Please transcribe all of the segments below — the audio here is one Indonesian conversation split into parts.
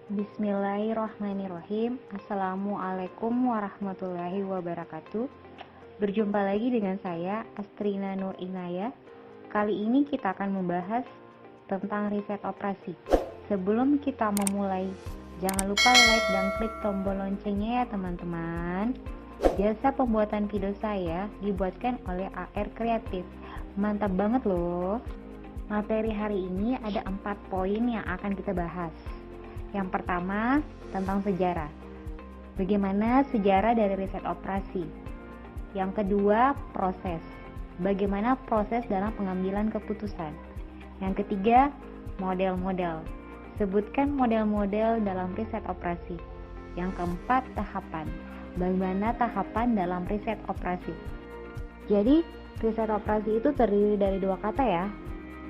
Bismillahirrahmanirrahim. Assalamualaikum warahmatullahi wabarakatuh. Berjumpa lagi dengan saya, Astrina Nur Inaya. Kali ini kita akan membahas tentang riset operasi. Sebelum kita memulai, jangan lupa like dan klik tombol loncengnya ya teman-teman. Jasa pembuatan video saya dibuatkan oleh AR Kreatif. Mantap banget loh. Materi hari ini ada 4 poin yang akan kita bahas. Yang pertama, tentang sejarah. Bagaimana sejarah dari riset operasi. Yang kedua, proses. Bagaimana proses dalam pengambilan keputusan. Yang ketiga, model-model. Sebutkan model-model dalam riset operasi. Yang keempat, tahapan. Bagaimana tahapan dalam riset operasi. Jadi, riset operasi itu terdiri dari 2 kata ya.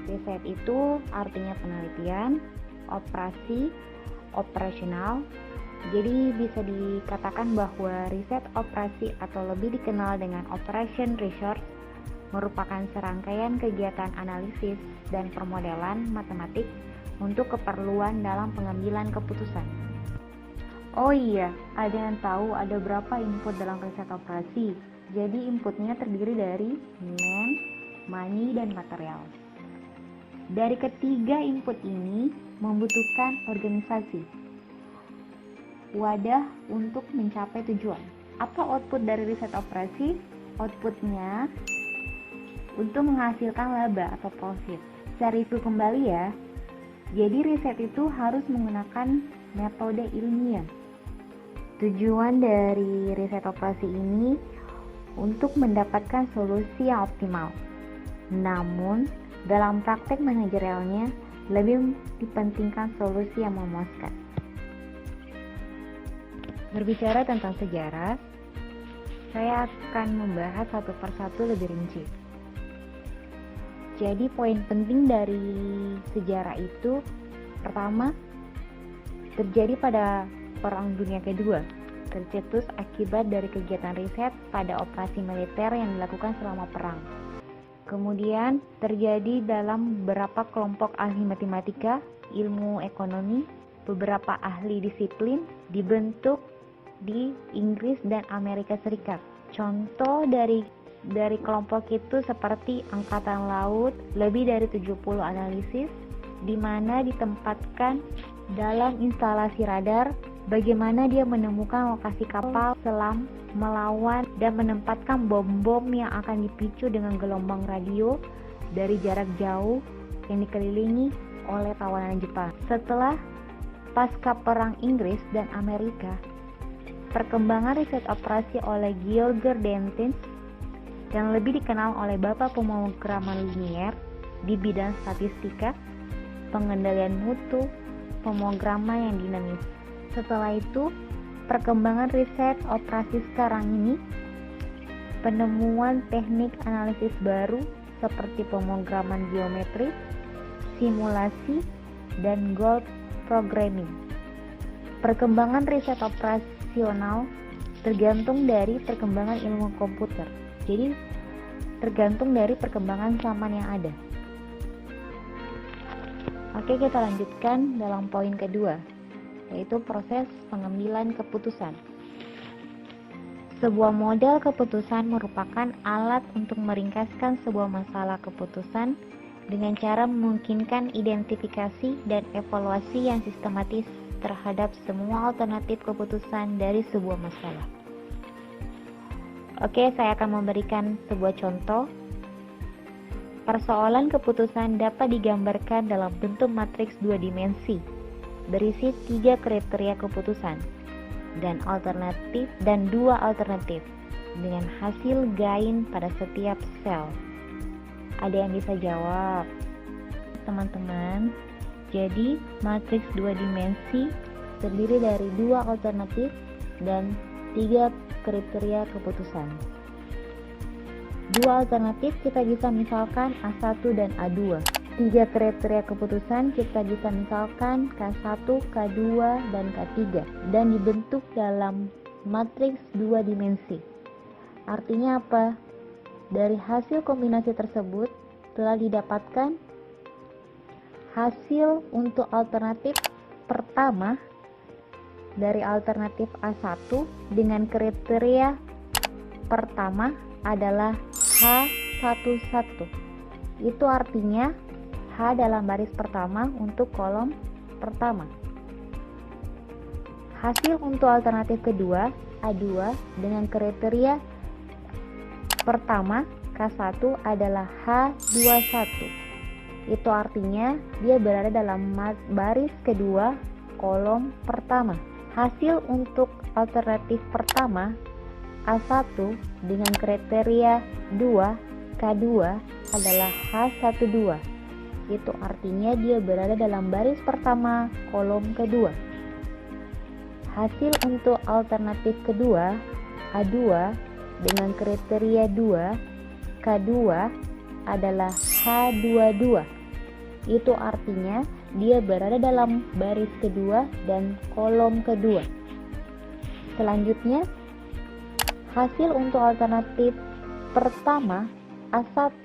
Riset itu artinya penelitian, operasi, operasional. Jadi bisa dikatakan bahwa riset operasi atau lebih dikenal dengan operation research merupakan serangkaian kegiatan analisis dan permodelan matematik untuk keperluan dalam pengambilan keputusan. Oh iya, ada yang tahu ada berapa input dalam riset operasi? Jadi inputnya terdiri dari man, money, dan material. Dari ketiga input ini membutuhkan organisasi, wadah untuk mencapai tujuan. Apa output dari riset operasi? Outputnya untuk menghasilkan laba atau profit. Saya review kembali ya. Jadi riset itu harus menggunakan metode ilmiah. Tujuan dari riset operasi ini untuk mendapatkan solusi yang optimal. Namun, dalam praktek manajerialnya, lebih dipentingkan solusi yang memuaskan. Berbicara tentang sejarah, saya akan membahas satu persatu lebih rinci. Jadi poin penting dari sejarah itu, pertama, terjadi pada Perang Dunia Kedua, tercetus akibat dari kegiatan riset pada operasi militer yang dilakukan selama perang. Kemudian terjadi dalam beberapa kelompok ahli matematika, ilmu ekonomi, beberapa ahli disiplin dibentuk di Inggris dan Amerika Serikat. Contoh dari kelompok itu seperti Angkatan Laut, lebih dari 70 analisis, di mana ditempatkan dalam instalasi radar, bagaimana dia menemukan lokasi kapal selam, melawan dan menempatkan bom-bom yang akan dipicu dengan gelombang radio dari jarak jauh yang dikelilingi oleh tawanan Jepang. Setelah pasca perang Inggris dan Amerika, perkembangan riset operasi oleh George Dentins yang lebih dikenal oleh Bapak Pemrograman linier di bidang statistika, pengendalian mutu, pemrograman yang dinamis. Setelah itu, perkembangan riset operasi sekarang ini, penemuan teknik analisis baru seperti pemrograman geometri, simulasi, dan goal programming. Perkembangan riset operasional tergantung dari perkembangan ilmu komputer. Jadi, tergantung dari perkembangan zaman yang ada. Oke, kita lanjutkan dalam poin kedua, yaitu proses pengambilan keputusan. Sebuah model keputusan merupakan alat untuk meringkaskan sebuah masalah keputusan dengan cara memungkinkan identifikasi dan evaluasi yang sistematis terhadap semua alternatif keputusan dari sebuah masalah. Oke, saya akan memberikan sebuah contoh. Persoalan keputusan dapat digambarkan dalam bentuk matriks 2 dimensi berisi 3 kriteria keputusan dan 2 alternatif dengan hasil gain pada setiap sel. Ada yang bisa jawab? Teman-teman, jadi matriks 2 dimensi terdiri dari 2 alternatif dan 3 kriteria keputusan. 2 alternatif kita bisa misalkan A1 dan A2. 3 kriteria keputusan kita bisa misalkan K1, K2, dan K3 dan dibentuk dalam matriks 2 dimensi. Artinya apa? Dari hasil kombinasi tersebut telah didapatkan hasil untuk alternatif pertama dari alternatif A1 dengan kriteria pertama adalah H11. Itu artinya H dalam baris pertama untuk kolom pertama. Hasil untuk alternatif kedua A2 dengan kriteria pertama K1 adalah H21. Itu artinya dia berada dalam baris kedua kolom pertama. Hasil untuk alternatif pertama A1 dengan kriteria 2 K2 adalah H12. Itu artinya dia berada dalam baris pertama kolom kedua. Hasil untuk alternatif kedua A2 dengan kriteria 2 K2 adalah H22. Itu artinya dia berada dalam baris kedua dan kolom kedua. Selanjutnya, hasil untuk alternatif pertama A1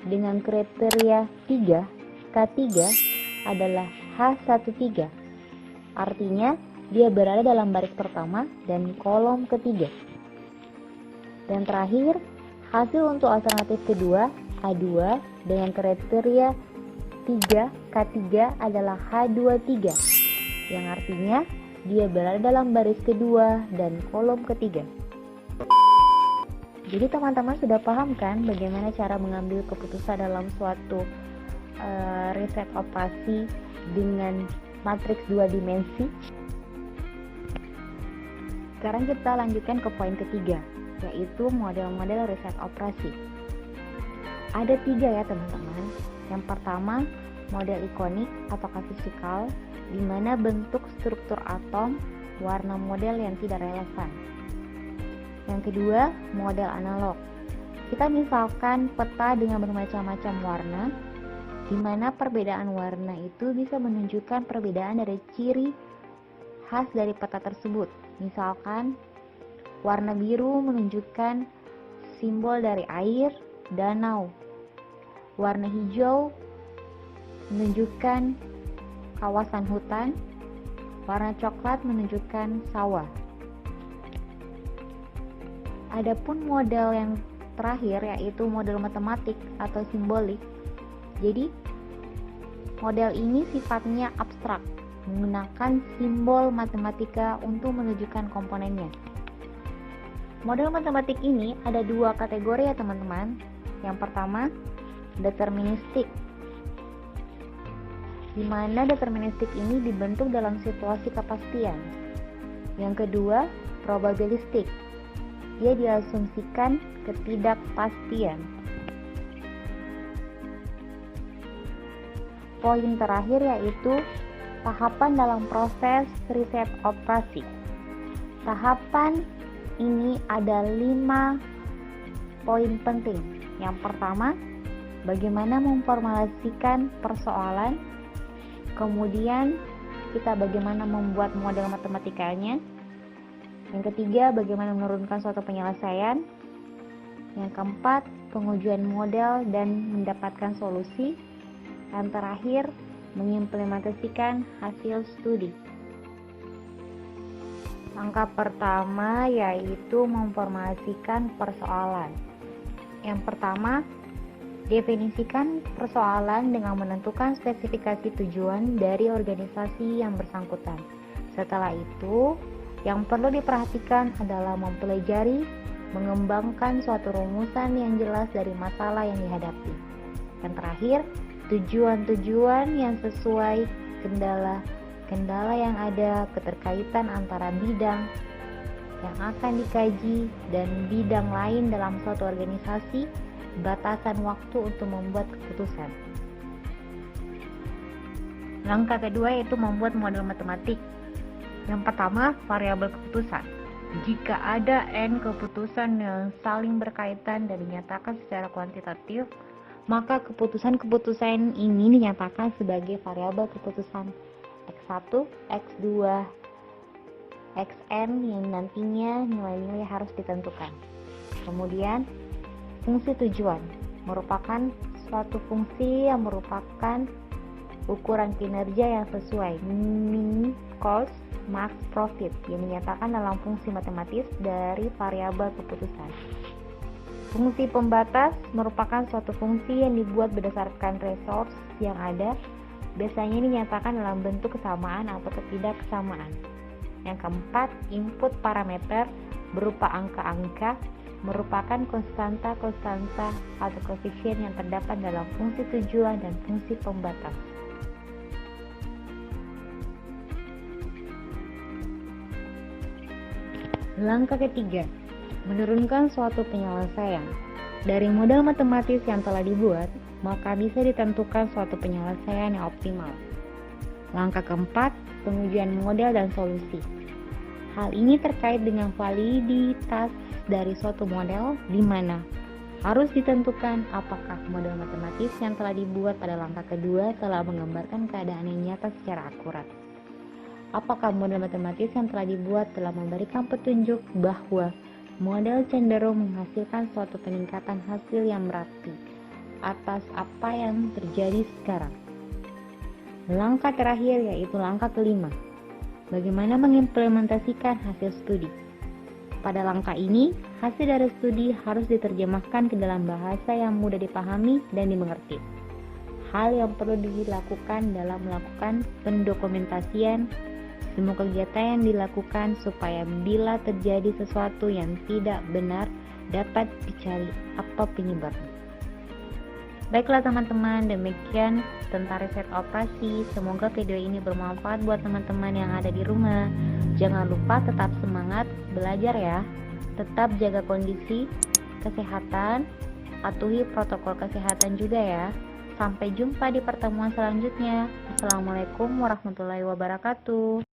dengan kriteria 3 K3 adalah H13. Artinya dia berada dalam baris pertama dan kolom ketiga. Dan terakhir, hasil untuk alternatif kedua A2 dengan kriteria 3 K3 adalah H23, yang artinya dia berada dalam baris kedua dan kolom ketiga. Jadi teman-teman sudah paham kan bagaimana cara mengambil keputusan dalam suatu riset operasi dengan matriks 2 dimensi? Sekarang kita lanjutkan ke poin ketiga, yaitu model-model riset operasi. Ada 3 ya teman-teman. Yang pertama, model ikonik atau fisikal, di mana bentuk struktur atom, warna model yang tidak relevan. Yang kedua, model analog. Kita misalkan peta dengan bermacam-macam warna, di mana perbedaan warna itu bisa menunjukkan perbedaan dari ciri khas dari peta tersebut. Misalkan, warna biru menunjukkan simbol dari air, danau. Warna hijau menunjukkan kawasan hutan. Warna coklat menunjukkan sawah. Adapun model yang terakhir yaitu model matematik atau simbolik. Jadi, model ini sifatnya abstrak, menggunakan simbol matematika untuk menunjukkan komponennya. Model matematik ini ada 2 kategori ya teman-teman. Yang pertama, deterministik, di mana deterministik ini dibentuk dalam situasi kepastian. Yang kedua, probabilistik, dia diasumsikan ketidakpastian. Poin terakhir yaitu tahapan dalam proses riset operasi. Tahapan ini ada 5 poin penting. Yang pertama, bagaimana memformulasikan persoalan. Kemudian kita bagaimana membuat model matematikanya. Yang ketiga, bagaimana menurunkan suatu penyelesaian. Yang keempat, pengujian model dan mendapatkan solusi. Yang terakhir, mengimplementasikan hasil studi. Langkah pertama yaitu memformulasikan persoalan. Yang pertama, definisikan persoalan dengan menentukan spesifikasi tujuan dari organisasi yang bersangkutan. Setelah itu, yang perlu diperhatikan adalah mempelajari, mengembangkan suatu rumusan yang jelas dari masalah yang dihadapi. Yang terakhir, tujuan-tujuan yang sesuai, kendala yang ada, keterkaitan antara bidang yang akan dikaji dan bidang lain dalam suatu organisasi, batasan waktu untuk membuat keputusan. Langkah kedua yaitu membuat model matematik. Yang pertama, variabel keputusan. Jika ada n keputusan yang saling berkaitan dan dinyatakan secara kuantitatif, maka keputusan-keputusan ini dinyatakan sebagai variabel keputusan X1, X2, Xn yang nantinya nilai-nilai harus ditentukan. Kemudian, fungsi tujuan merupakan suatu fungsi yang merupakan ukuran kinerja yang sesuai, mean, cost, max profit yang dinyatakan dalam fungsi matematis dari variabel keputusan. Fungsi pembatas merupakan suatu fungsi yang dibuat berdasarkan resource yang ada, biasanya dinyatakan dalam bentuk kesamaan atau ketidaksamaan. Yang keempat, input parameter berupa angka-angka merupakan konstanta-konstanta atau koefisien yang terdapat dalam fungsi tujuan dan fungsi pembatas. Langkah ketiga, menurunkan suatu penyelesaian. Dari model matematis yang telah dibuat, maka bisa ditentukan suatu penyelesaian yang optimal. Langkah keempat, pengujian model dan solusi. Hal ini terkait dengan validitas dari suatu model, di mana harus ditentukan apakah model matematis yang telah dibuat pada langkah kedua telah menggambarkan keadaan yang nyata secara akurat. Apakah model matematis yang telah dibuat telah memberikan petunjuk bahwa model cenderung menghasilkan suatu peningkatan hasil yang berarti atas apa yang terjadi sekarang. Langkah terakhir yaitu langkah kelima, bagaimana mengimplementasikan hasil studi. Pada langkah ini, hasil dari studi harus diterjemahkan ke dalam bahasa yang mudah dipahami dan dimengerti. Hal yang perlu dilakukan dalam melakukan pendokumentasian semua kegiatan yang dilakukan supaya bila terjadi sesuatu yang tidak benar dapat dicari apa penyebabnya. Baiklah teman-teman, demikian tentang riset operasi. Semoga video ini bermanfaat buat teman-teman yang ada di rumah. Jangan lupa tetap semangat belajar ya. Tetap jaga kondisi kesehatan, patuhi protokol kesehatan juga ya. Sampai jumpa di pertemuan selanjutnya. Assalamualaikum warahmatullahi wabarakatuh.